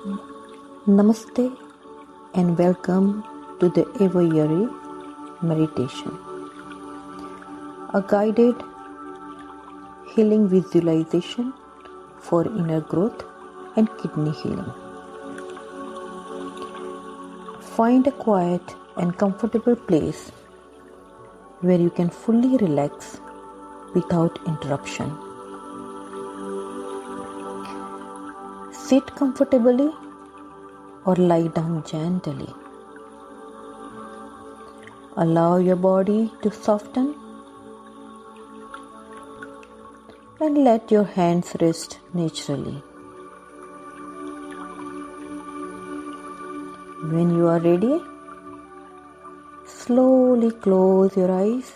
Namaste and welcome to the Aviary meditation, a guided healing visualization for inner growth and kidney healing. Find a quiet and comfortable place where you can fully relax without interruption. Sit comfortably or lie down gently. Allow your body to soften and let your hands rest naturally. When you are ready, slowly close your eyes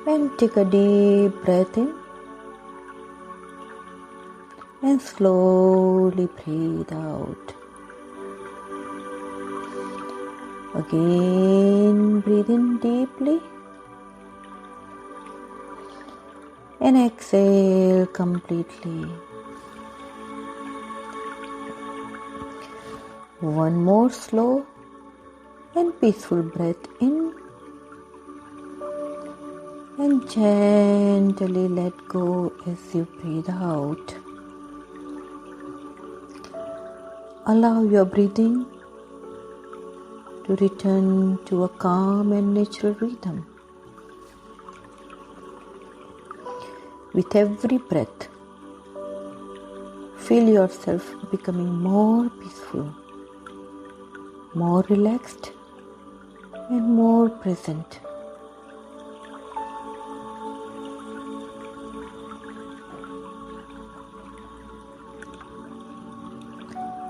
and take a deep breath in and slowly breathe out. Again, breathe in deeply and exhale completely. One more slow and peaceful breath in and gently let go as you breathe out. Allow your breathing to return to a calm and natural rhythm. With every breath, feel yourself becoming more peaceful, more relaxed, and more present.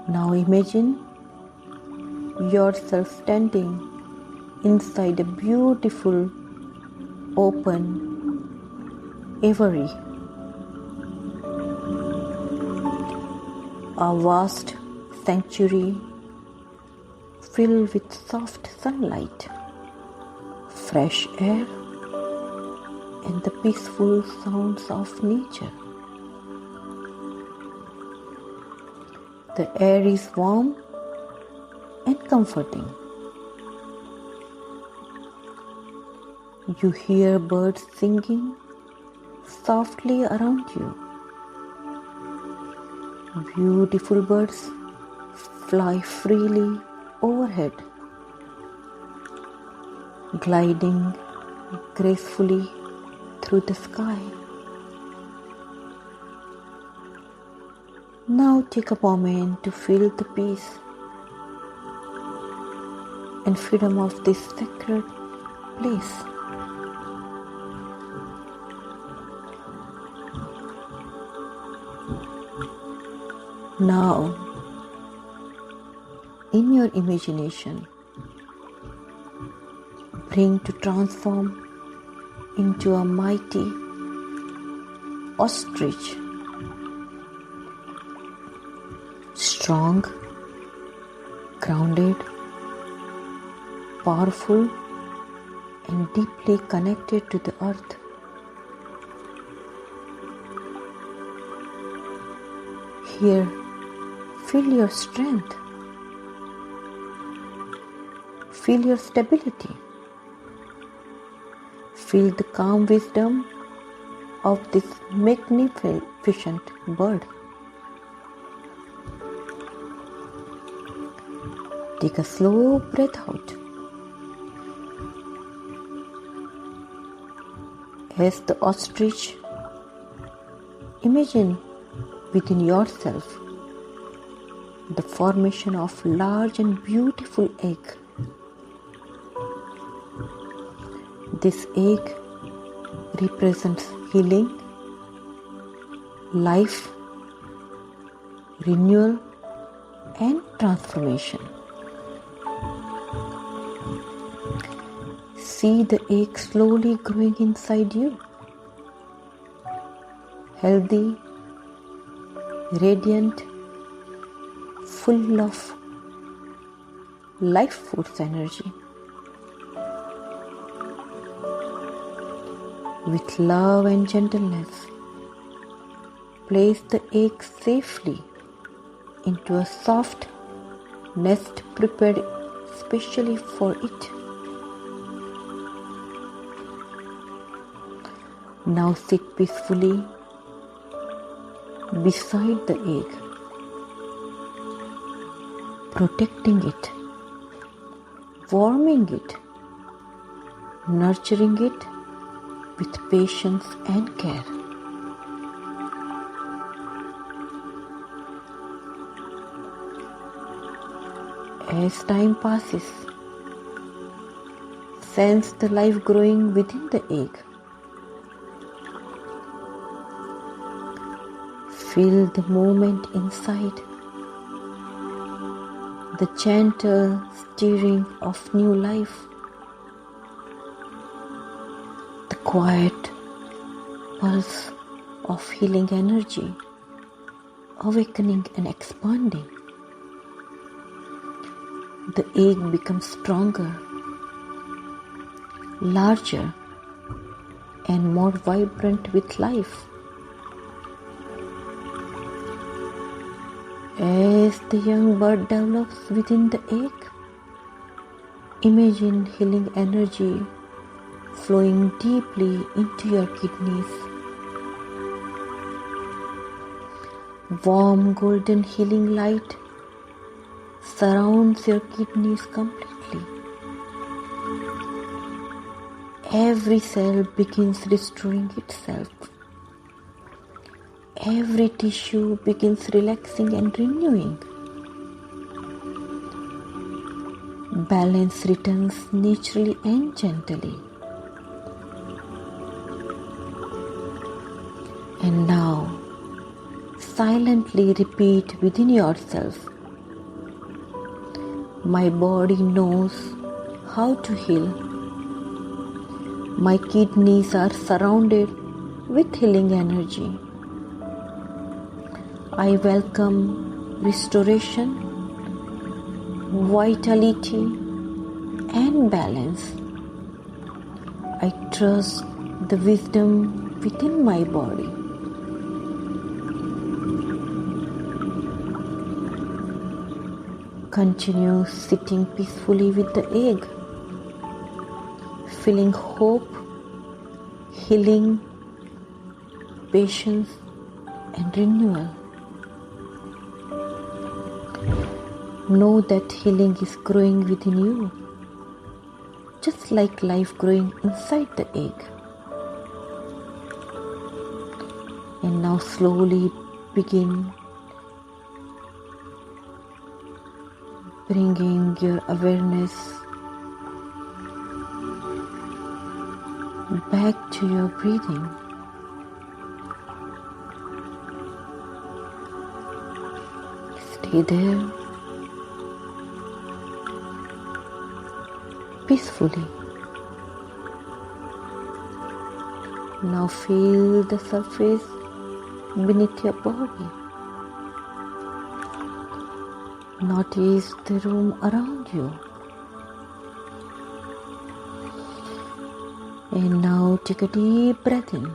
Now imagine yourself standing inside a beautiful open aviary, a vast sanctuary filled with soft sunlight, fresh air, and the peaceful sounds of nature. The air is warm and comforting. You hear birds singing softly around you. Beautiful birds fly freely overhead, gliding gracefully through the sky. Now take a moment to feel the peace and freedom of this sacred place. Now, in your imagination, bring to transform into a mighty ostrich, strong, grounded, powerful, and deeply connected to the earth. Here, feel your strength, feel your stability, feel the calm wisdom of this magnificent bird. Take a slow breath out. As the ostrich, imagine within yourself the formation of large and beautiful egg. This egg represents healing, life, renewal, and transformation. See the egg slowly growing inside you, healthy, radiant, full of life force energy. With love and gentleness, Place the egg safely into a soft nest prepared specially for it. Now sit peacefully beside the egg, protecting it, warming it, nurturing it with patience and care. As time passes, sense the life growing within the egg. Feel the movement inside, the gentle stirring of new life, the quiet pulse of healing energy, awakening and expanding. The egg becomes stronger, larger, and more vibrant with life. As the young bird develops within the egg, imagine healing energy flowing deeply into your kidneys. Warm golden healing light surrounds your kidneys completely. Every cell begins restoring itself. Every tissue begins relaxing and renewing. Balance returns naturally and gently. And now, silently repeat within yourself, my body knows how to heal. My kidneys are surrounded with healing energy. I welcome restoration, vitality, and balance. I trust the wisdom within my body. Continue sitting peacefully with the egg, feeling hope, healing, patience, and renewal. Know that healing is growing within you, just like life growing inside the egg. And now slowly begin bringing your awareness back to your breathing. Stay there peacefully. Now feel the surface beneath your body. Notice the room around you. And now take a deep breath in.